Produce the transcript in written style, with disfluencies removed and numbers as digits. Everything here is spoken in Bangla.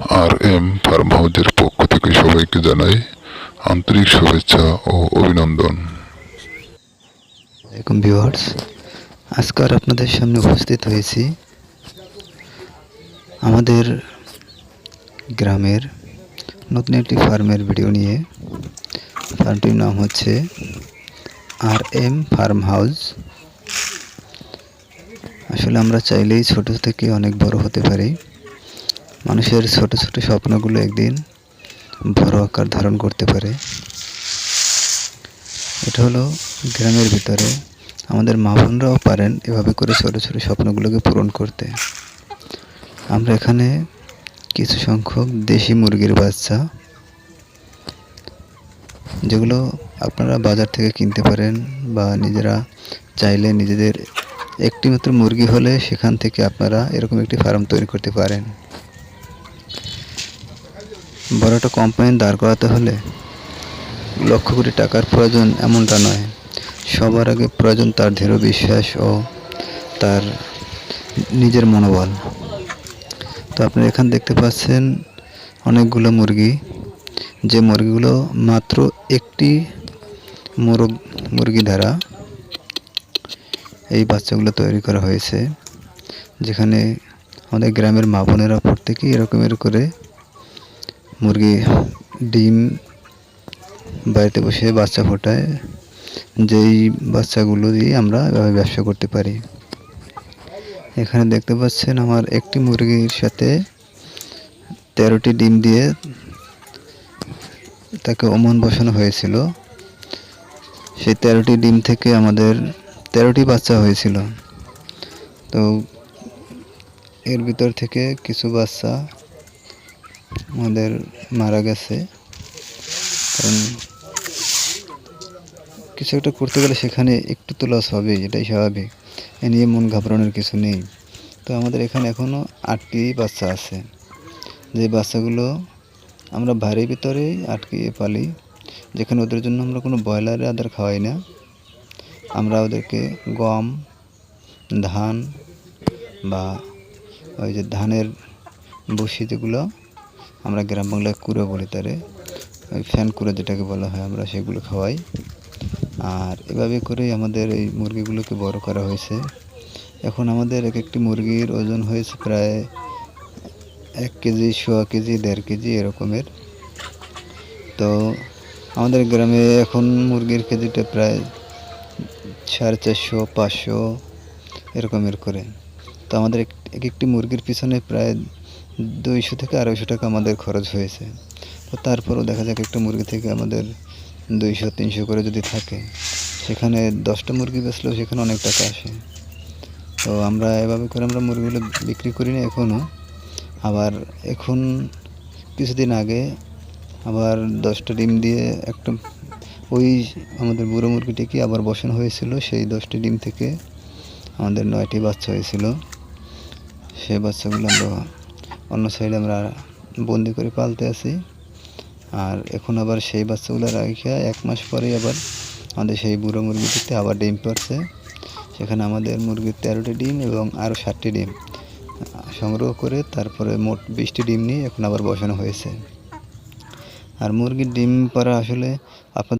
ফার্ম হাউসের পক্ষ থেকে সবাইকে জানাই আন্তরিক শুভেচ্ছা ও অভিনন্দন। আসসালামাইকুম ভিউয়ার্স, আজকাল আপনাদের সামনে উপস্থিত হয়েছি আমাদের গ্রামের নতুন একটি ফার্মের ভিডিও নিয়ে। ফার্মটির নাম হচ্ছে ফার্ম হাউস। আসলে আমরা চাইলেই ছোট থেকে অনেক বড় হতে পারি। মানুষের ছোট ছোট স্বপ্নগুলো একদিন বড় আকার ধারণ করতে পারে। এটা হলো গ্রামের ভিতরে আমাদের মা বোনরাও পারেন এভাবে করে ছোট ছোট স্বপ্নগুলোকে পূরণ করতে। আমরা এখানে কিছু সংখ্যক দেশি মুরগির বাচ্চা, যেগুলো আপনারা বাজার থেকে কিনতে পারেন বা নিজেরা চাইলে নিজেদের একটি মাত্র মুরগি হলে সেখান থেকে আপনারা এরকম একটি ফার্ম তৈরি করতে পারেন। বড় একটা কোম্পানি দাঁড় করাতে হলে লক্ষ কোটি টাকার প্রয়োজন এমনটা নয়। সবার আগে প্রয়োজন তার দৃঢ় বিশ্বাস ও তার নিজের মনোবল। তো আপনারা এখানে দেখতে পাচ্ছেন অনেকগুলো মুরগি, যে মুরগিগুলো মাত্র একটি মুরগি দ্বারা এই বাচ্চাগুলো তৈরি করা হয়েছে, যেখানে আমাদের গ্রামের মা বোনেরা প্রত্যেকেই এরকমের করে মুরগি ডিম বাড়িতে বসে বাচ্চা ফোটায়, যেই বাচ্চাগুলো দিয়ে আমরা এভাবে ব্যবসা করতে পারি। এখানে দেখতে পাচ্ছেন আমার একটি মুরগির সাথে 13টি ডিম দিয়ে তাকে ওমন বসানো হয়েছিল। সেই 13টি ডিম থেকে আমাদের 13টি বাচ্চা হয়েছিল। তো এর ভিতর থেকে কিছু বাচ্চা আমাদের মারা গেছে, কারণ কিছু একটা করতে গেলে সেখানে একটু তো লস হবে, এটাই স্বাভাবিক। এ নিয়ে মন ঘাবড়ানোর কিছু নেই। তো আমাদের এখানে এখনও 8টি বাচ্চা আছে, যে বাচ্চাগুলো আমরা বাড়ির ভিতরেই আটকিয়ে পালি, যেখানে ওদের জন্য আমরা কোনো ব্রয়লারের আদার খাওয়াই না। আমরা ওদেরকে গম, ধান বা ওই যে ধানের বসি, যেগুলো আমরা গ্রাম বাংলায় কুড়ো বলি, তারে ওই ফ্যান কুড়ো যেটাকে বলা হয়, আমরা সেগুলো খাওয়াই। আর এভাবে করেই আমাদের এই মুরগিগুলোকে বড় করা হয়েছে। এখন আমাদের এক একটি মুরগির ওজন হয়েছে প্রায় 1 কেজি, 1.5 কেজি, 1.5 কেজি এরকমের। তো আমাদের গ্রামে এখন মুরগির কেজিটা প্রায় 450, 500 এরকমের করে। তো আমাদের এক একটি মুরগির পিছনে প্রায় 200 থেকে 250 টাকা আমাদের খরচ হয়েছে। তো তারপরেও দেখা যাক একটা মুরগি থেকে আমাদের 200-300 করে যদি থাকে, সেখানে 10টা মুরগি বেচলেও সেখানে অনেক টাকা আসে। তো আমরা এভাবে করে আমরা মুরগিগুলো বিক্রি করি না এখনও। আবার এখন কিছুদিন আগে আবার 10টা ডিম দিয়ে একটা ওই আমাদের বুড়ো মুরগিটিকে আবার বসানো হয়েছিল। সেই 10টি ডিম থেকে আমাদের 9টি বাচ্চা হয়েছিল। সেই বাচ্চাগুলো আমরা অন্য সাইডে আমরা বন্দি করে পালতে আছি। আর এখন আবার সেই বাচ্চাগুলো রাখা 1 মাস পরেই আবার আমাদের সেই বুড়ো মুরগিটিতে আবার ডিম পারছে। সেখানে আমাদের মুরগির 13টি ডিম এবং আরও 7টি ডিম সংগ্রহ করে তারপরে মোট 20টি ডিম নিয়ে এখন আবার বসানো হয়েছে। আর মুরগির ডিম পাড়া আসলে আপনার